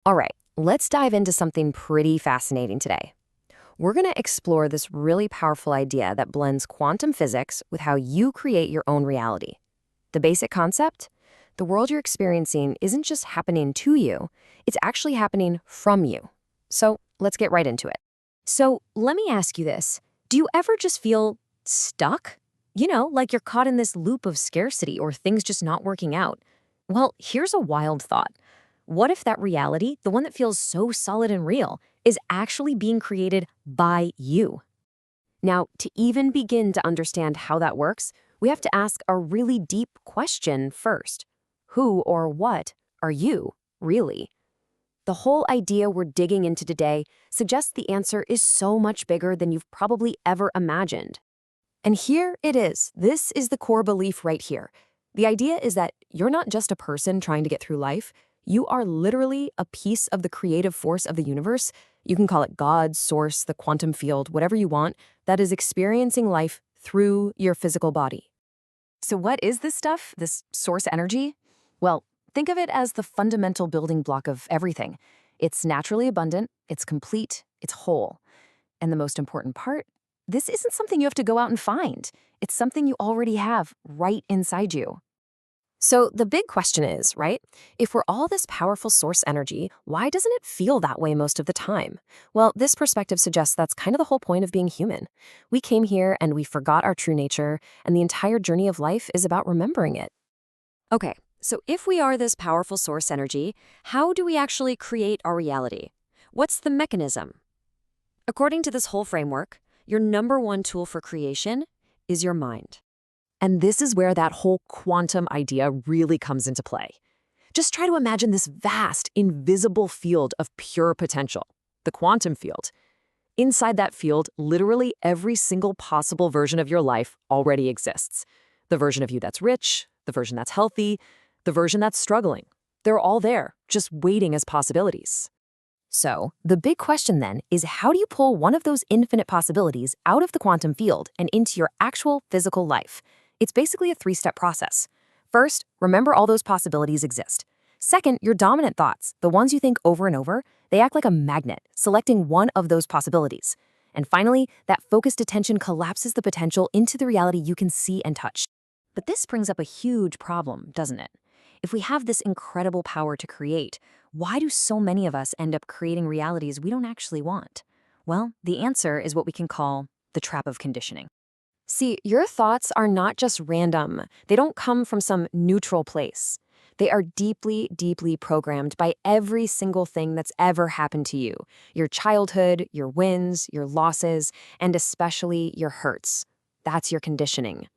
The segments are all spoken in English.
All right, let's dive into something pretty fascinating today. We're going to explore this really powerful idea that blends quantum physics with how you create your own reality. The basic concept? The world you're experiencing isn't just happening to you, it's actually happening from you. So let's get right into it. So let me ask you this. Do you ever just feel stuck? Like you're caught in this loop of scarcity or things just not working out? Well, here's a wild thought. What if that reality, the one that feels so solid and real, is actually being created by you? Now, to even begin to understand how that works, we have to ask a really deep question first. Who or what are you, really? The whole idea we're digging into today suggests the answer is so much bigger than you've probably ever imagined. And here it is. This is the core belief right here. The idea is that you're not just a person trying to get through life. You are literally a piece of the creative force of the universe. You can call it God, source, the quantum field, whatever you want, that is experiencing life through your physical body. So what is this stuff, this source energy? Well, think of it as the fundamental building block of everything. It's naturally abundant, it's complete, it's whole. And the most important part, this isn't something you have to go out and find. It's something you already have right inside you. So the big question is, right? If we're all this powerful source energy, why doesn't it feel that way most of the time? Well, this perspective suggests that's kind of the whole point of being human. We came here and we forgot our true nature, and the entire journey of life is about remembering it. Okay, so if we are this powerful source energy, how do we actually create our reality? What's the mechanism? According to this whole framework, your number one tool for creation is your mind. And this is where that whole quantum idea really comes into play. Just try to imagine this vast, invisible field of pure potential, the quantum field. Inside that field, literally every single possible version of your life already exists. The version of you that's rich, the version that's healthy, the version that's struggling. They're all there, just waiting as possibilities. So, the big question then is, how do you pull one of those infinite possibilities out of the quantum field and into your actual physical life? It's basically a three-step process. First, remember all those possibilities exist. Second, your dominant thoughts, the ones you think over and over, they act like a magnet, selecting one of those possibilities. And finally, that focused attention collapses the potential into the reality you can see and touch. But this brings up a huge problem, doesn't it? If we have this incredible power to create, why do so many of us end up creating realities we don't actually want? Well, the answer is what we can call the trap of conditioning. See, your thoughts are not just random. They don't come from some neutral place. They are deeply, deeply programmed by every single thing that's ever happened to you. Your childhood, your wins, your losses, and especially your hurts. That's your conditioning.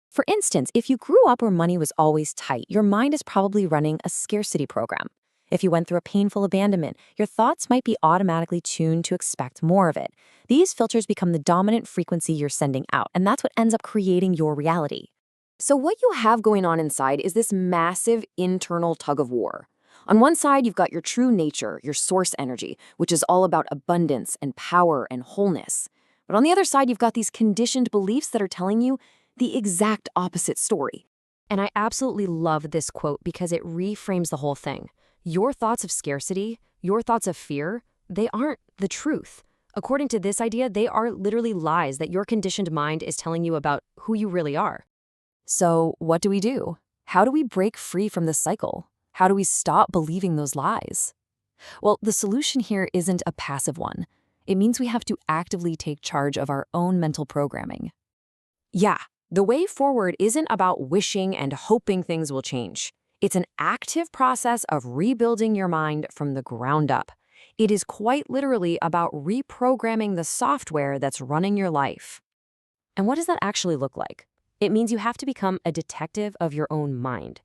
For instance, if you grew up where money was always tight, your mind is probably running a scarcity program. If you went through a painful abandonment, your thoughts might be automatically tuned to expect more of it. These filters become the dominant frequency you're sending out, and that's what ends up creating your reality. So what you have going on inside is this massive internal tug of war. On one side, you've got your true nature, your source energy, which is all about abundance and power and wholeness. But on the other side, you've got these conditioned beliefs that are telling you the exact opposite story. And I absolutely love this quote because it reframes the whole thing. Your thoughts of scarcity, your thoughts of fear, they aren't the truth. According to this idea, they are literally lies that your conditioned mind is telling you about who you really are. So what do we do? How do we break free from this cycle? How do we stop believing those lies? Well, the solution here isn't a passive one. It means we have to actively take charge of our own mental programming. Yeah, the way forward isn't about wishing and hoping things will change. It's an active process of rebuilding your mind from the ground up. It is quite literally about reprogramming the software that's running your life. And what does that actually look like? It means you have to become a detective of your own mind.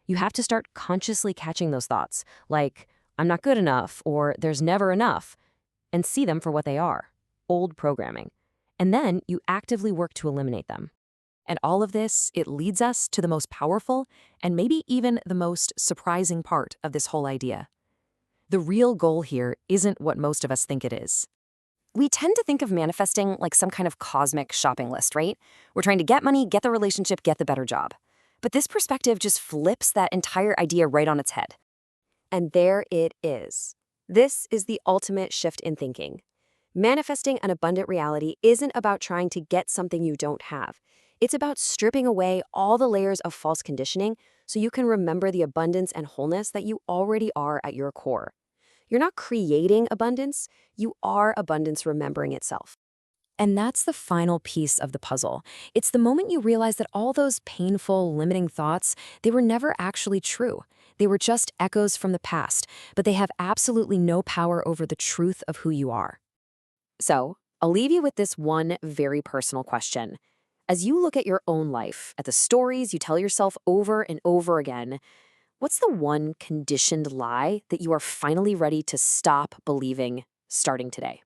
You have to start consciously catching those thoughts, like, I'm not good enough, or there's never enough, and see them for what they are, old programming. And then you actively work to eliminate them. And all of this, it leads us to the most powerful and maybe even the most surprising part of this whole idea. The real goal here isn't what most of us think it is. We tend to think of manifesting like some kind of cosmic shopping list, right? We're trying to get money, get the relationship, get the better job. But this perspective just flips that entire idea right on its head. And there it is. This is the ultimate shift in thinking. Manifesting an abundant reality isn't about trying to get something you don't have. It's about stripping away all the layers of false conditioning so you can remember the abundance and wholeness that you already are at your core. You're not creating abundance, you are abundance remembering itself. And that's the final piece of the puzzle. It's the moment you realize that all those painful, limiting thoughts, they were never actually true. They were just echoes from the past, but they have absolutely no power over the truth of who you are. So, I'll leave you with this one very personal question. As you look at your own life, at the stories you tell yourself over and over again, what's the one conditioned lie that you are finally ready to stop believing starting today?